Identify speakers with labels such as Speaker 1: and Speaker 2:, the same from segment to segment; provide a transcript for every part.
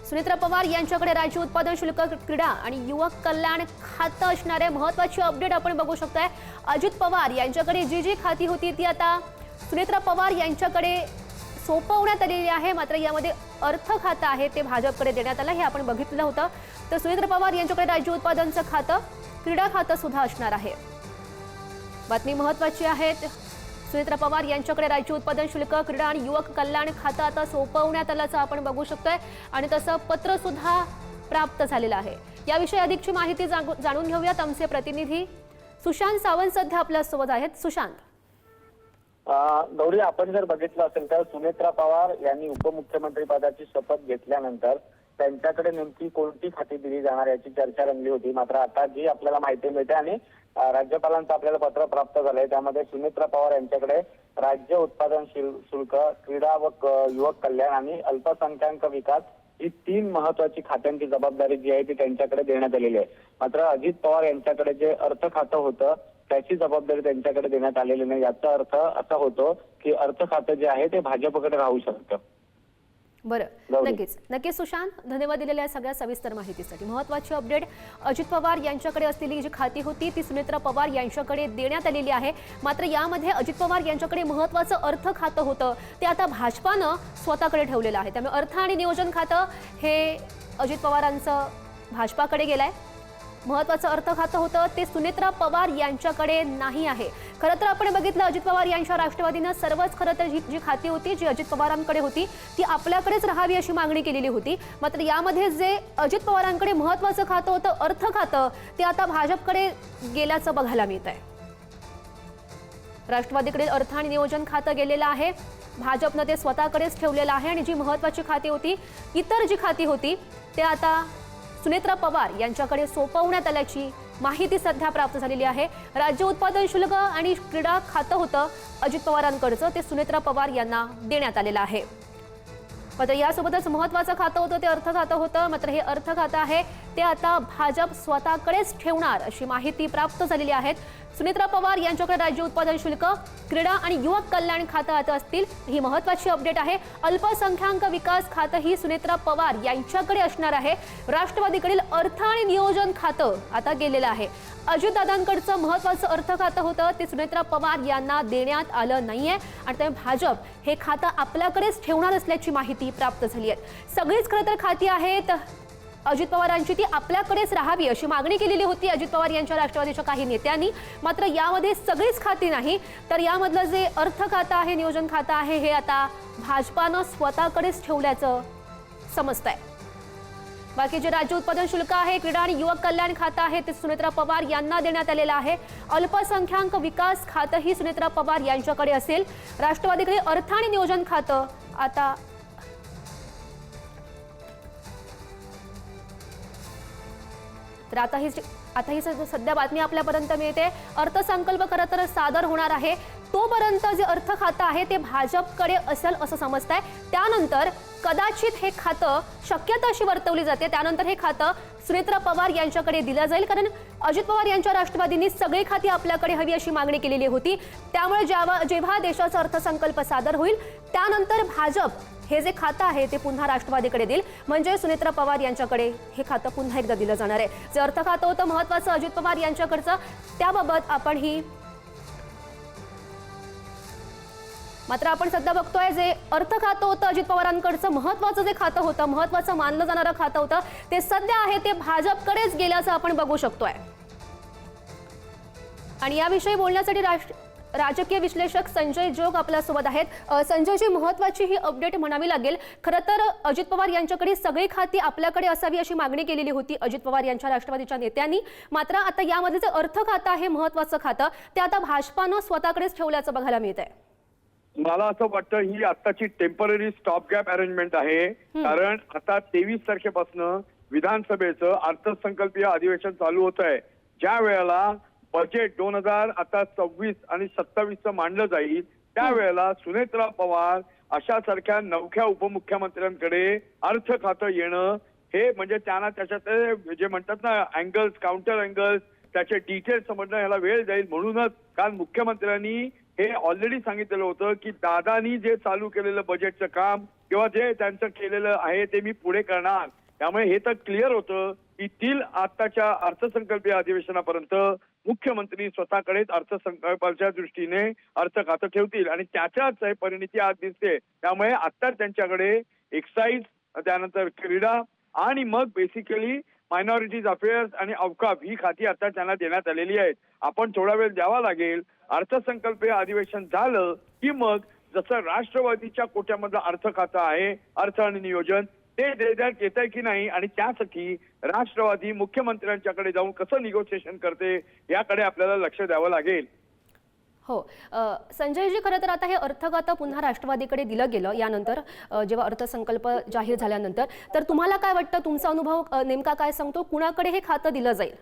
Speaker 1: सुनेत्रा पवार यांच्याकडे राज्य उत्पादन शुल्क, क्रीडा आणि युवक कल्याण खातं असणारे महत्त्वाची अपडेट आपण बघू शकताय। अजित पवार यांच्याकडे जी खाती होती ती आता सुनेत्रा पवार यांच्याकडे सोपवण्यात आलेली आहे। मात्र यामध्ये अर्थ खातं आहे ते भाजपकडे देण्यात आलं, हे आपण बघितलं होतं। तर सुनेत्रा पवार यांच्याकडे राज्य उत्पादनचं खातं, क्रीडा खातं सुद्धा असणार आहे। बातमी महत्त्वाची आहे। सुनेत्रा पवार यांच्याकडे राज्य उत्पादन शुल्क, क्रीडा आणि युवक कल्याण खातं आता सोपवण्यात आल्याचं आपण बघू शकतोय आणि तसं पत्र सुद्धा प्राप्त झालेलं आहे। याविषयी अधिकची माहिती जाणून घेऊयात। आमचे प्रतिनिधी सुशांत सावंत सध्या आपल्या सोबत आहेत। सुशांत,
Speaker 2: गौरी, आपण जर बघितलं असेल तर सुनेत्रा पवार यांनी उपमुख्यमंत्री पदाची शपथ घेतल्यानंतर त्यांच्याकडे नेमकी कोणती खाती दिली जाणार याची चर्चा रंगली होती। मात्र आता जी आपल्याला माहिती मिळते आणि राज्यपालांचं आपल्याला पत्र प्राप्त झालंय त्यामध्ये सुनेत्रा पवार यांच्याकडे राज्य उत्पादन शुल्क, क्रीडा व युवक कल्याण आणि अल्पसंख्याक विकास ही 3 महत्वाची खात्यांची जबाबदारी जी आहे ती त्यांच्याकडे देण्यात आलेली आहे। मात्र अजित पवार यांच्याकडे जे अर्थ खातं होतं त्याची जबाबदारी त्यांच्याकडे देण्यात आलेली नाही। याचा अर्थ असा होतो की अर्थ खातं जे आहे ते भाजपकडे राहू शकतं।
Speaker 1: बरं, नक्कीच सुशांत, धन्यवाद दिलेल्या सगळ्या सविस्तर माहितीसाठी। महत्त्वाची अपडेट, अजित पवार यांच्याकडे असलेली जी खाती होती ती सुनेत्रा पवार यांच्याकडे देण्यात आलेली आहे। मात्र यामध्ये अजित पवार यांच्याकडे महत्त्वाचं अर्थ खातं होतं ते आता भाजपानं स्वतःकडे ठेवलेलं आहे। त्यामुळे अर्थ आणि नियोजन खातं हे अजित पवारांचं भाजपाकडे गेलंय। महत्त्वाचं अर्थ खातं होतं ते सुनेत्रा पवार यांच्याकडे नाही आहे। खरं तर आपण बघितलं, अजित पवार यांच्या राष्ट्रवादीनं सर्वच खरं तर जी खाती होती जी अजित पवारांकडे होती ती आपल्याकडेच राहावी अशी मागणी केलेली होती। मात्र यामध्ये जे अजित पवारांकडे महत्त्वाचं खातं होतं, अर्थ खातं, ते आता भाजपकडे गेल्याचं बघायला मिळत आहे। राष्ट्रवादीकडे अर्थ आणि नियोजन खातं गेलेलं आहे, भाजपनं ते स्वतःकडेच ठेवलेलं आहे आणि जी महत्त्वाची खाती होती, इतर जी खाती होती ते आता सुनेत्रा पवार यांच्याकडे सोपवण्यात आल्याची माहिती सध्या प्राप्त झालेली आहे। राज्य उत्पादन शुल्क आणि क्रीडा खातं होतं अजित पवारांकडचं, ते सुनेत्रा पवार यांना देण्यात आलेलं आहे। मात्र यासोबतच महत्त्वाचं खातं होतं ते अर्थ खातं होतं। मात्र हे अर्थ खातं आहे ते आता भाजप स्वतःकडेच ठेवणार अशी माहिती प्राप्त झालेली आहे। सुनेत्रा पवार यांच्याकडे राज्य उत्पादन शुल्क, क्रीडा आणि युवक कल्याण खातं आता असतील, ही महत्त्वाची अपडेट आहे। अल्पसंख्याक विकास खातं ही सुनेत्रा पवार यांच्याकडे असणार आहे। राष्ट्रवादीकडील अर्थ आणि नियोजन खातं आता गेलेलं आहे। अजितदादांकडचं महत्त्वाचं अर्थ खातं होतं ते सुनेत्रा पवार यांना देण्यात आलं नाहीये आणि त्यामुळे भाजप हे खातं आपल्याकडेच ठेवणार असल्याची माहिती प्राप्त झाली आहे। सगळीच खरं तर खाती आहेत अजित पवारांची ती आपल्याकडेच राहावी अशी मागणी केलेली होती अजित पवार यांच्या राष्ट्रवादीच्या काही नेत्यांनी। मात्र यामध्ये सगळीच खाती नाही, तर यामधलं जे अर्थ खातं आहे, नियोजन खातं आहे, हे आता भाजपानं स्वतःकडेच ठेवल्याचं समजतंय। बाकी जे राज्य उत्पादन शुल्क आहे, क्रीडा आणि युवक कल्याण खातं आहे ते सुनेत्रा पवार यांना देण्यात आलेलं आहे। अल्पसंख्याक विकास खातं ही सुनेत्रा पवार यांच्याकडे असेल। राष्ट्रवादीकडे अर्थ आणि नियोजन खातं आता तर आता ही सध्या बातमी आपल्यापर्यंत मिळते। अर्थसंकल्प खरं तर सादर होणार आहे, तोपर्यंत जे अर्थ खातं आहे ते भाजपकडे असेल असं समजतंय। त्यानंतर कदाचित हे खातं, शक्यता अशी वर्तवली जाते, त्यानंतर हे खातं सुनेत्रा पवार यांच्याकडे दिलं जाईल। कारण अजित पवार यांच्या राष्ट्रवादींनी सगळी खाती आपल्याकडे हवी अशी मागणी केलेली होती। त्यामुळे जेव्हा देशाचा अर्थसंकल्प सादर होईल त्यानंतर भाजप हे जे खातं आहे ते पुन्हा राष्ट्रवादीकडे देईल, म्हणजे सुनेत्रा पवार यांच्याकडे हे खातं पुन्हा एकदा दिलं जाणार आहे। जे अर्थ खातं होतं महत्त्वाचं अजित पवार यांच्याकडचं, त्याबाबत आपण मात्र आपण सध्या बघतोय जे अर्थ खातं होतं अजित पवारांकडचं, महत्त्वाचं जे खातं होतं, महत्त्वाचं मानलं जाणारं खातं होतं, ते सध्या आहे ते भाजपकडेच गेल्याचं आपण बघू शकतोय। आणि याविषयी बोलण्यासाठी राजकीय विश्लेषक संजय जोग आपल्यासोबत आहेत। संजयजी, महत्त्वाची ही अपडेट म्हणावी लागेल। खरं तर अजित पवार यांच्याकडे सगळी खाती आपल्याकडे असावी अशी मागणी केलेली होती अजित पवार यांच्या राष्ट्रवादीच्या नेत्यांनी। मात्र आता यामध्ये जे अर्थ खातं आहे, महत्त्वाचं खातं, ते आता भाजपानं स्वतःकडेच ठेवल्याचं बघायला मिळतंय।
Speaker 3: मला असं वाटतं ही आताची टेम्पररी स्टॉप गॅप अरेंजमेंट आहे। कारण आता 23 तारखेपासून विधानसभेचं अर्थसंकल्पीय अधिवेशन चालू होत आहे। ज्या वेळेला बजेट 2026 आणि 27 मांडलं जाईल त्यावेळेला सुनेत्रा पवार अशा सारख्या नवख्या उपमुख्यमंत्र्यांकडे अर्थ खातं येणं हे म्हणजे त्यांना त्याच्यात जे म्हणतात ना अँगल्स, काउंटर अँगल्स, त्याचे डिटेल्स समजणं याला वेळ जाईल। म्हणूनच काल मुख्यमंत्र्यांनी हे ऑलरेडी सांगितलेलं होतं की दादानी जे चालू केलेलं बजेटचं काम किंवा जे त्यांचं केलेलं आहे ते मी पुढे करणार. त्यामुळे हे तर क्लिअर होतं की तील आताच्या अर्थसंकल्पीय अधिवेशनापर्यंत मुख्यमंत्री स्वतःकडेच अर्थसंकल्पाच्या दृष्टीने अर्थ खातं ठेवतील आणि त्याच्याच परिणिती आज दिसते. त्यामुळे आता त्यांच्याकडे एक्साईज, त्यानंतर क्रीडा आणि मग बेसिकली मायनॉरिटीज अफेअर्स आणि अवकाफ ही खाती आता त्यांना देण्यात आलेली आहेत. आपण थोडा वेळ द्यावा लागेल. अर्थसंकल्पीय अधिवेशन झालं की मग जसं राष्ट्रवादीच्या कोट्यामधलं अर्थ खातं आहे, अर्थ आणि नियोजन, ते देण्यात येत आहे की नाही आणि त्यासाठी राष्ट्रवादी मुख्यमंत्र्यांच्याकडे जाऊन कसं निगोशिएशन करते याकडे आपल्याला लक्ष द्यावं लागेल.
Speaker 1: हो, संजयजी, खरं तर आता हे अर्थखातं पुन्हा राष्ट्रवादीकडे दिलं गेलं यानंतर, जेव्हा अर्थसंकल्प जाहीर झाल्यानंतर. तर तुम्हाला काय वाटतं, तुमचा अनुभव नेमका काय सांगतो, कुणाकडे हे खातं दिलं जाईल?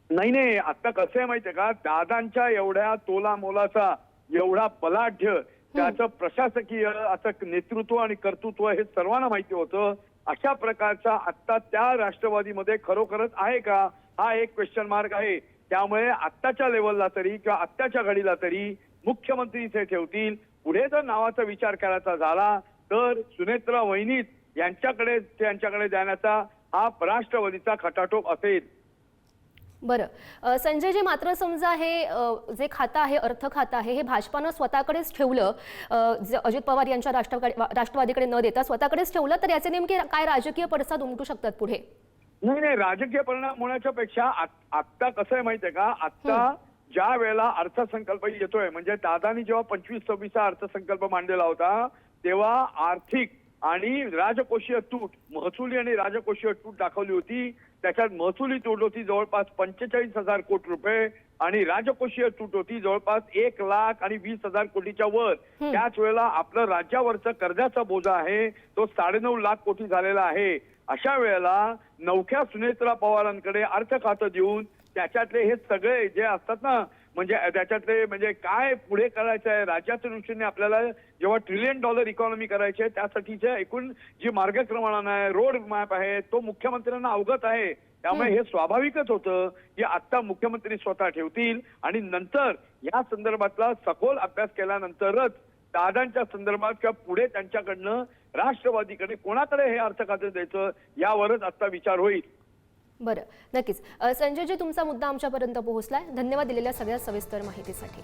Speaker 3: नाही, आता कसं आहे माहितीये का, दादांच्या एवढ्या तोला मोलाचा, एवढा बलाढ्य त्याचं प्रशासकीय असं नेतृत्व आणि कर्तृत्व हे सर्वांना माहिती होतं. अशा प्रकारचा आत्ता त्या राष्ट्रवादीमध्ये खरोखरच आहे का, हा एक क्वेश्चन मार्क आहे. त्यामुळे आत्ताच्या लेवलला तरी किंवा आत्ताच्या घडीला तरी मुख्यमंत्री इथे ठेवतील. पुढे जर नावाचा विचार करायचा झाला तर सुनेत्रा वहिनीच त्यांच्याकडे जाण्याचा हा राष्ट्रवादीचा खटाटोप असेल.
Speaker 1: बरं, संजयजी, मात्र समजा हे जे खातं आहे, अर्थ खातं आहे, हे भाजपानं स्वतःकडेच ठेवलं, अजित पवार यांच्या राष्ट्रवादीकडे न देता स्वतःकडेच ठेवलं, तर याचे नेमके काय राजकीय पडसाद उमटू शकतात पुढे?
Speaker 3: नाही, राजकीय परिणाम होण्याच्या पेक्षा आत्ता कसं आहे माहितीये का, आत्ता ज्या वेळेला अर्थसंकल्प येतोय, म्हणजे दादानी जेव्हा 25-26 अर्थसंकल्प मांडलेला होता तेव्हा आर्थिक आणि राजकोषीय तूट, महसुली आणि राजकोषीय तूट दाखवली होती. त्याच्यात महसुली तूट होती जवळपास 45,000 कोटी रुपये आणि राजकोषीय तूट होती जवळपास 1,20,000 कोटीच्या वर. त्याच वेळेला आपलं राज्यावरचं कर्जाचा बोजा आहे तो 9.5 लाख कोटी झालेला आहे. अशा वेळेला नवख्या सुनेत्रा पवारांकडे अर्थ खातं देऊन त्याच्यातले हे सगळे जे असतात ना, म्हणजे त्याच्यातले म्हणजे काय पुढे करायचं आहे राज्याच्या दृष्टीने, आपल्याला जेव्हा $1 ट्रिलियन इकॉनॉमी करायची आहे त्यासाठीच्या एकूण जी मार्गक्रमण आहे, रोड मॅप आहे, तो मुख्यमंत्र्यांना अवगत आहे. त्यामुळे हे स्वाभाविकच होतं की आता मुख्यमंत्री स्वतः ठेवतील आणि नंतर या संदर्भातला सखोल अभ्यास केल्यानंतरच दादांच्या संदर्भात किंवा पुढे त्यांच्याकडनं राष्ट्रवादीकडे कोणाकडे हे अर्थ खातं द्यायचं यावरच आता विचार होईल.
Speaker 1: बरं, नक्कीच. संजयजी, तुमचा मुद्दा आमच्यापर्यंत पोहोचलाय. धन्यवाद दिलेल्या सगळ्या सविस्तर माहितीसाठी.